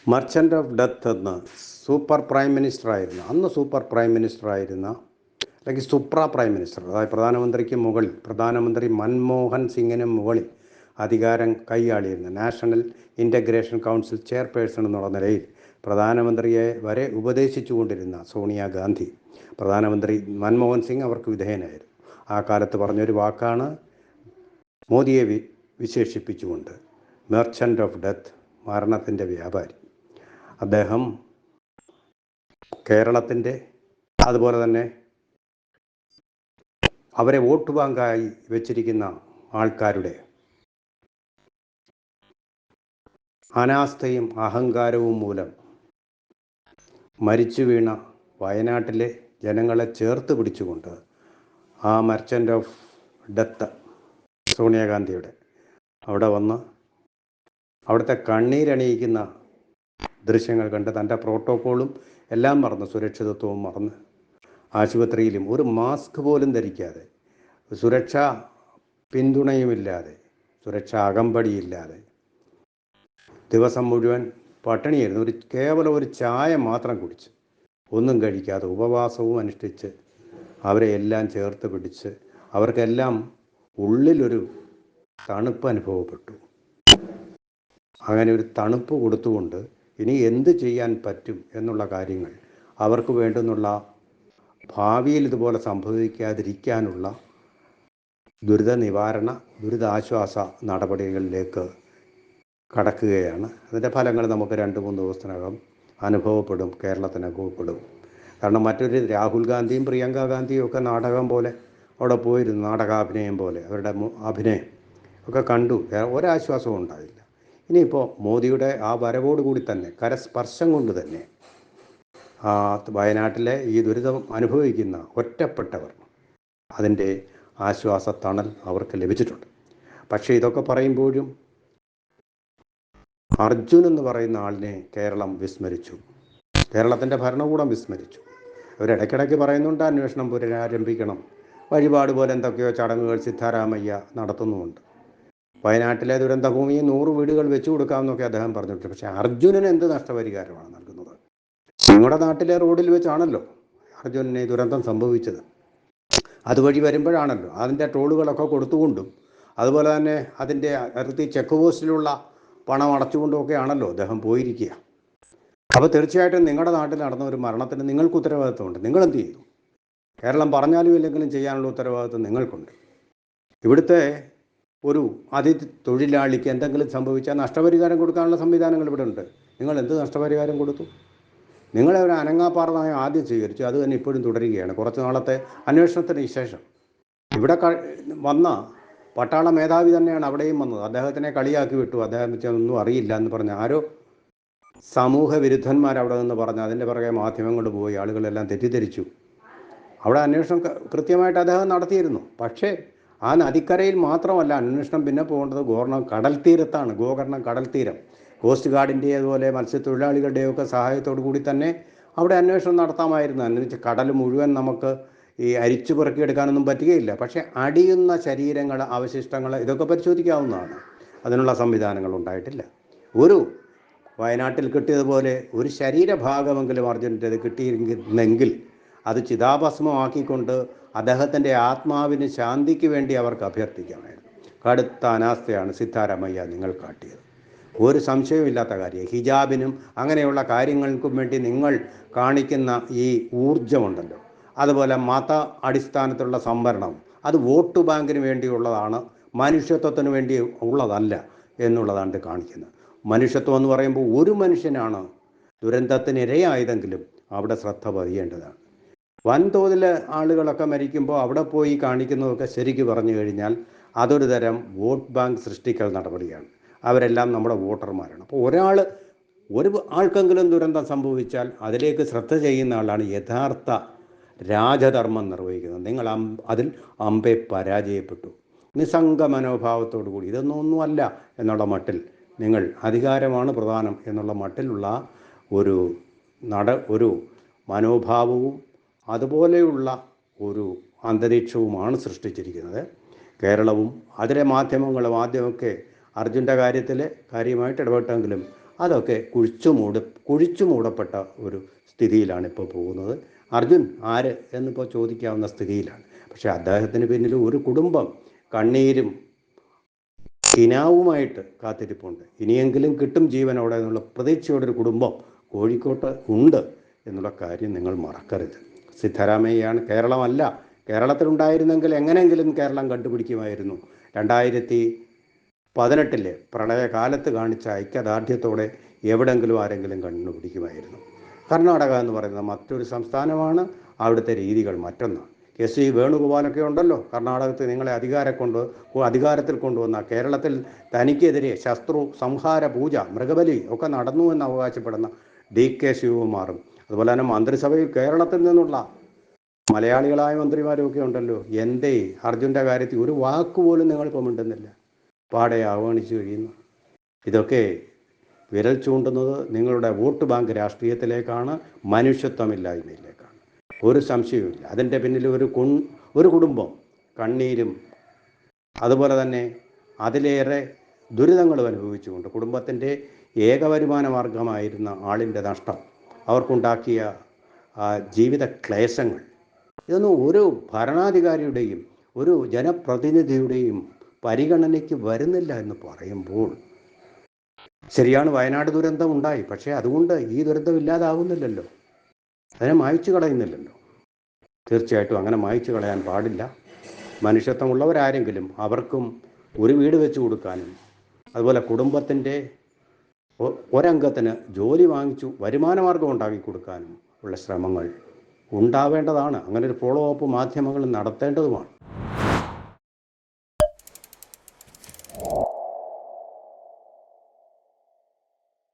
Merchant of death എന്ന് super prime minister ആയിരുന്ന അന്ന് സൂപ്പർ പ്രൈം മിനിസ്റ്റർ ആയിരുന്ന അല്ലെങ്കിൽ സുപ്ര പ്രൈം മിനിസ്റ്റർ, അതായത് പ്രധാനമന്ത്രിക്ക് മുകളിൽ, പ്രധാനമന്ത്രി മൻമോഹൻ സിംഗിന് മുകളിൽ അധികാരം കൈയാളിയിരുന്ന നാഷണൽ ഇൻ്റഗ്രേഷൻ കൗൺസിൽ ചെയർപേഴ്സൺ എന്നുള്ള നിലയിൽ പ്രധാനമന്ത്രിയെ വരെ ഉപദേശിച്ചു കൊണ്ടിരുന്ന സോണിയാഗാന്ധി, പ്രധാനമന്ത്രി മൻമോഹൻ സിംഗ് അവർക്ക് വിധേയനായിരുന്നു. ആ കാലത്ത് പറഞ്ഞൊരു വാക്കാണ് മോദിയെ വിശേഷിപ്പിച്ചുകൊണ്ട് മെർച്ചൻ്റ് ഓഫ് ഡെത്ത്, മരണത്തിൻ്റെ വ്യാപാരി. അദ്ദേഹം കേരളത്തിൻ്റെ, അതുപോലെ തന്നെ അവരെ വോട്ട് ബാങ്കായി വെച്ചിരിക്കുന്ന ആൾക്കാരുടെ അനാസ്ഥയും അഹങ്കാരവും മൂലം മരിച്ചു വീണ വയനാട്ടിലെ ജനങ്ങളെ ചേർത്ത് പിടിച്ചുകൊണ്ട് ആ മർച്ചൻ്റ് ഓഫ് ഡെത്ത് സോണിയാഗാന്ധിയുടെ അവിടെ വന്ന് അവിടുത്തെ കണ്ണീരണിയിക്കുന്ന ദൃശ്യങ്ങൾ കണ്ട് തൻ്റെ പ്രോട്ടോക്കോളും എല്ലാം മറന്ന്, സുരക്ഷിതത്വവും മറന്ന്, ആശുപത്രിയിലും ഒരു മാസ്ക് പോലും ധരിക്കാതെ, സുരക്ഷാ പിന്തുണയുമില്ലാതെ, സുരക്ഷാ അകമ്പടിയില്ലാതെ ദിവസം മുഴുവൻ പട്ടിണിയായിരുന്നു. കേവലം ഒരു ചായ മാത്രം കുടിച്ച്, ഒന്നും കഴിക്കാതെ ഉപവാസവും അനുഷ്ഠിച്ച് അവരെ എല്ലാം ചേർത്ത് പിടിച്ച് അവർക്കെല്ലാം ഉള്ളിലൊരു തണുപ്പ് അനുഭവപ്പെട്ടു. അങ്ങനെ ഒരു തണുപ്പ് കൊടുത്തുകൊണ്ട് ഇനി എന്ത് ചെയ്യാൻ പറ്റും എന്നുള്ള കാര്യങ്ങൾ, അവർക്ക് വേണ്ടുന്നുള്ള ഭാവിയിൽ ഇതുപോലെ സംഭവിക്കാതിരിക്കാനുള്ള ദുരിത നിവാരണ, ദുരിതാശ്വാസ നടപടികളിലേക്ക് കടക്കുകയാണ്. അതിൻ്റെ ഫലങ്ങൾ നമുക്ക് 2-3 ദിവസത്തിനകം അനുഭവപ്പെടും, കേരളത്തിന് അനുഭവപ്പെടും. കാരണം മറ്റൊരു രാഹുൽ ഗാന്ധിയും പ്രിയങ്ക ഗാന്ധിയും ഒക്കെ നാടകം പോലെ അവിടെ പോയിരുന്നു, നാടകാഭിനയം പോലെ അവരുടെ അഭിനയം ഒക്കെ കണ്ടു. ഒരാശ്വാസവും ഉണ്ടായില്ല. ഇനിയിപ്പോൾ മോദിയുടെ ആ വരവോടുകൂടി തന്നെ, കരസ്പർശം കൊണ്ട് തന്നെ വയനാട്ടിലെ ഈ ദുരിതം അനുഭവിക്കുന്ന ഒറ്റപ്പെട്ടവർ, അതിൻ്റെ ആശ്വാസ തണൽ അവർക്ക് ലഭിച്ചിട്ടുണ്ട്. പക്ഷേ ഇതൊക്കെ പറയുമ്പോഴും അർജുൻ എന്ന് പറയുന്ന ആളിനെ കേരളം വിസ്മരിച്ചു, കേരളത്തിൻ്റെ ഭരണകൂടം വിസ്മരിച്ചു. അവരിടയ്ക്കിടയ്ക്ക് പറയുന്നുണ്ട് അന്വേഷണം പുനരാരംഭിക്കണം, വഴിപാട് പോലെ എന്തൊക്കെയോ ചടങ്ങുകൾ സിദ്ധാരാമയ്യ നടത്തുന്നുമുണ്ട്, വയനാട്ടിലെ ദുരന്തഭൂമിയിൽ 100 വീടുകൾ വെച്ചു കൊടുക്കാമെന്നൊക്കെ അദ്ദേഹം പറഞ്ഞിട്ടുണ്ട്. പക്ഷേ അർജുനന് എന്ത് നഷ്ടപരിഹാരമാണ് നൽകുന്നത്? നിങ്ങളുടെ നാട്ടിലെ റോഡിൽ വെച്ചാണല്ലോ അർജുനന് ദുരന്തം സംഭവിച്ചത്. അതുവഴി വരുമ്പോഴാണല്ലോ അതിൻ്റെ ടോളുകളൊക്കെ കൊടുത്തുകൊണ്ടും, അതുപോലെ തന്നെ അതിൻ്റെ അതിർത്തി ചെക്ക് പോസ്റ്റിലുള്ള പണം അടച്ചുകൊണ്ടുമൊക്കെ ആണല്ലോ അദ്ദേഹം പോയിരിക്കുക. അപ്പോൾ തീർച്ചയായിട്ടും നിങ്ങളുടെ നാട്ടിൽ നടന്ന ഒരു മരണത്തിന് നിങ്ങൾക്ക് ഉത്തരവാദിത്വമുണ്ട്. നിങ്ങളെന്ത് ചെയ്തു? കേരളം പറഞ്ഞാലും ഇല്ലെങ്കിലും ചെയ്യാനുള്ള ഉത്തരവാദിത്വം നിങ്ങൾക്കുണ്ട്. ഇവിടുത്തെ ഒരു അതിഥി തൊഴിലാളിക്ക് എന്തെങ്കിലും സംഭവിച്ചാൽ നഷ്ടപരിഹാരം കൊടുക്കാനുള്ള സംവിധാനങ്ങൾ ഇവിടെ ഉണ്ട്. നിങ്ങൾ എന്ത് നഷ്ടപരിഹാരം കൊടുത്തു? നിങ്ങളെ ഒരു അനങ്ങാപ്പാറ നയം ആദ്യം സ്വീകരിച്ചു, അത് തന്നെ ഇപ്പോഴും തുടരുകയാണ്. കുറച്ച് നാളത്തെ അന്വേഷണത്തിന് ശേഷം ഇവിടെ വന്ന പട്ടാള മേധാവി തന്നെയാണ് അവിടെയും വന്നത്. അദ്ദേഹത്തിനെ കളിയാക്കി വിട്ടു, അദ്ദേഹം ഒന്നും അറിയില്ല എന്ന് പറഞ്ഞ് ആരോ സമൂഹ വിരുദ്ധന്മാരവിടെ നിന്ന് പറഞ്ഞ് അതിൻ്റെ പുറകെ മാധ്യമങ്ങൾ പോയി, ആളുകളെല്ലാം തെറ്റിദ്ധരിച്ചു. അവിടെ അന്വേഷണം കൃത്യമായിട്ട് അദ്ദേഹം നടത്തിയിരുന്നു. പക്ഷേ ആ നദിക്കരയിൽ മാത്രമല്ല അന്വേഷണം പിന്നെ പോകേണ്ടത് കടൽ തീരത്താണ്. ഗോകർണം കടൽ തീരം കോസ്റ്റ് ഗാർഡിൻ്റെ അതുപോലെ മത്സ്യത്തൊഴിലാളികളുടെയൊക്കെ സഹായത്തോടു കൂടി തന്നെ അവിടെ അന്വേഷണം നടത്താമായിരുന്നു. എന്ന് കടൽ മുഴുവൻ നമുക്ക് ഈ അരിച്ചു പെറുക്കിയെടുക്കാനൊന്നും പറ്റുകയില്ല. പക്ഷേ അടിയുന്ന ശരീരങ്ങൾ, അവശിഷ്ടങ്ങൾ ഇതൊക്കെ പരിശോധിക്കാവുന്നതാണ്. അതിനുള്ള സംവിധാനങ്ങൾ ഉണ്ടായിട്ടില്ല. ഒരു വയനാട്ടിൽ കിട്ടിയതുപോലെ ഒരു ശരീരഭാഗമെങ്കിലും അർജുനൻ്റേത് കിട്ടിയിരുന്നെങ്കിൽ അത് ചിതാഭസ്മമാക്കിക്കൊണ്ട് അദ്ദേഹത്തിൻ്റെ ആത്മാവിന് ശാന്തിക്ക് വേണ്ടി അവർക്ക് അഭ്യർത്ഥിക്കാമായിരുന്നു. കടുത്ത അനാസ്ഥയാണ് സിദ്ധാരാമയ്യ നിങ്ങൾ കാട്ടിയത്. ഒരു സംശയവുമില്ലാത്ത കാര്യം. ഹിജാബിനും അങ്ങനെയുള്ള കാര്യങ്ങൾക്കും വേണ്ടി നിങ്ങൾ കാണിക്കുന്ന ഈ ഊർജമുണ്ടല്ലോ, അതുപോലെ മത അടിസ്ഥാനത്തിലുള്ള സംവരണം, അത് വോട്ട് ബാങ്കിന് വേണ്ടിയുള്ളതാണ്, മനുഷ്യത്വത്തിന് വേണ്ടി ഉള്ളതല്ല എന്നുള്ളതാണ് കാണിക്കുന്നത്. മനുഷ്യത്വം എന്ന് പറയുമ്പോൾ ഒരു മനുഷ്യനാണ് ദുരന്തത്തിനിരയായതെങ്കിലും അവിടെ ശ്രദ്ധ പതിയേണ്ടതാണ്. വൻതോതിൽ ആളുകളൊക്കെ മരിക്കുമ്പോൾ അവിടെ പോയി കാണിക്കുന്നതൊക്കെ ശരിക്ക് പറഞ്ഞു കഴിഞ്ഞാൽ അതൊരു തരം വോട്ട് ബാങ്ക് സൃഷ്ടിക്കൽ നടപടിയാണ്. അവരെല്ലാം നമ്മുടെ വോട്ടർമാരാണ്. അപ്പോൾ ഒരു ആൾക്കെങ്കിലും ദുരന്തം സംഭവിച്ചാൽ അതിലേക്ക് ശ്രദ്ധ ചെയ്യുന്ന ആളാണ് യഥാർത്ഥ രാജധർമ്മം നിർവഹിക്കുന്നത്. നിങ്ങൾ അതിൽ അമ്പെ പരാജയപ്പെട്ടു. നിസ്സംഗ മനോഭാവത്തോടു കൂടി ഇതൊന്നുമല്ല എന്നുള്ള മട്ടിൽ, നിങ്ങൾ അധികാരമാണ് പ്രധാനം എന്നുള്ള മട്ടിലുള്ള ഒരു മനോഭാവവും അതുപോലെയുള്ള ഒരു അന്തരീക്ഷവുമാണ് സൃഷ്ടിച്ചിരിക്കുന്നത്. കേരളവും അതിലെ മാധ്യമങ്ങളും ആദ്യമൊക്കെ അർജുൻ്റെ കാര്യത്തിൽ കാര്യമായിട്ട് ഇടപെട്ടെങ്കിലും അതൊക്കെ കുഴിച്ചു മൂടപ്പെട്ട ഒരു സ്ഥിതിയിലാണ് ഇപ്പോൾ പോകുന്നത്. അർജുൻ ആര് എന്നിപ്പോൾ ചോദിക്കാവുന്ന സ്ഥിതിയിലാണ്. പക്ഷേ അദ്ദേഹത്തിന് പിന്നിൽ ഒരു കുടുംബം കണ്ണീരും കിനാവുമായിട്ട് കാത്തിരിപ്പുണ്ട്. ഇനിയെങ്കിലും കിട്ടും ജീവനോടെ എന്നുള്ള പ്രതീക്ഷയോടൊരു കുടുംബം കോഴിക്കോട്ട് ഉണ്ട് എന്നുള്ള കാര്യം നിങ്ങൾ മറക്കരുത്. സിദ്ധരാമയ്യയാണ്, കേരളമല്ല. കേരളത്തിലുണ്ടായിരുന്നെങ്കിൽ എങ്ങനെയെങ്കിലും കേരളം കണ്ടുപിടിക്കുമായിരുന്നു. 2018 പ്രളയകാലത്ത് കാണിച്ച ഐക്യദാർഢ്യത്തോടെ എവിടെങ്കിലും ആരെങ്കിലും കണ്ടുപിടിക്കുമായിരുന്നു. കർണാടക എന്ന് പറയുന്നത് മറ്റൊരു സംസ്ഥാനമാണ്. അവിടുത്തെ രീതികൾ മറ്റൊന്നാണ്. എസ് വി വേണുഗോപാലൊക്കെ ഉണ്ടല്ലോ കർണാടകത്തിൽ. നിങ്ങളെ അധികാരത്തിൽ കൊണ്ടുവന്ന കേരളത്തിൽ തനിക്കെതിരെ ശത്രു സംഹാര പൂജ, മൃഗബലി ഒക്കെ നടന്നു എന്ന് അവകാശപ്പെടുന്ന DK ശിവകുമാറും, അതുപോലെ തന്നെ മന്ത്രിസഭയിൽ കേരളത്തിൽ നിന്നുള്ള മലയാളികളായ മന്ത്രിമാരുമൊക്കെ ഉണ്ടല്ലോ. എന്തേ അർജുൻ്റെ കാര്യത്തിൽ ഒരു വാക്കുപോലും നിങ്ങളിപ്പോൾ മിണ്ടുന്നില്ല, പാടെ അവഗണിച്ചു കഴിയുന്നു. ഇതൊക്കെ വിരൽ ചൂണ്ടുന്നത് നിങ്ങളുടെ വോട്ട് ബാങ്ക് രാഷ്ട്രീയത്തിലേക്കാണ്, മനുഷ്യത്വമില്ലായ്മയിലേക്കാണ്. ഒരു സംശയവുമില്ല. അതിൻ്റെ പിന്നിൽ ഒരു കുടുംബം കണ്ണീരും അതുപോലെ തന്നെ അതിലേറെ ദുരിതങ്ങളും അനുഭവിച്ചുകൊണ്ട് കുടുംബത്തിൻ്റെ ഏക വരുമാന മാർഗമായിരുന്ന ആളിൻ്റെ നഷ്ടം, അവർക്കുണ്ടാക്കിയ ജീവിത ക്ലേശങ്ങൾ, ഇതൊന്നും ഒരു ഭരണാധികാരിയുടെയും ഒരു ജനപ്രതിനിധിയുടെയും പരിഗണനയ്ക്ക് വരുന്നില്ല എന്ന് പറയുമ്പോൾ ശരിയാണ്. വയനാട് ദുരന്തം ഉണ്ടായി, പക്ഷേ അതുകൊണ്ട് ഈ ദുരന്തം ഇല്ലാതാവുന്നില്ലല്ലോ, അതിനെ മായ്ച്ചു കളയുന്നില്ലല്ലോ. തീർച്ചയായിട്ടും അങ്ങനെ മായ്ച്ചു കളയാൻ പാടില്ല. മനുഷ്യത്വമുള്ളവരാരെങ്കിലും അവർക്കും ഒരു വീട് വെച്ച് കൊടുക്കാനും അതുപോലെ കുടുംബത്തിൻ്റെ ഒരംഗത്തിന് ജോലി വാങ്ങിച്ചു വരുമാനമാർഗം ഉണ്ടാക്കി കൊടുക്കാനും ഉള്ള ശ്രമങ്ങൾ ഉണ്ടാവേണ്ടതാണ്. അങ്ങനെ ഒരു ഫോളോ അപ്പ് മാധ്യമങ്ങൾ നടത്തേണ്ടതുമാണ്.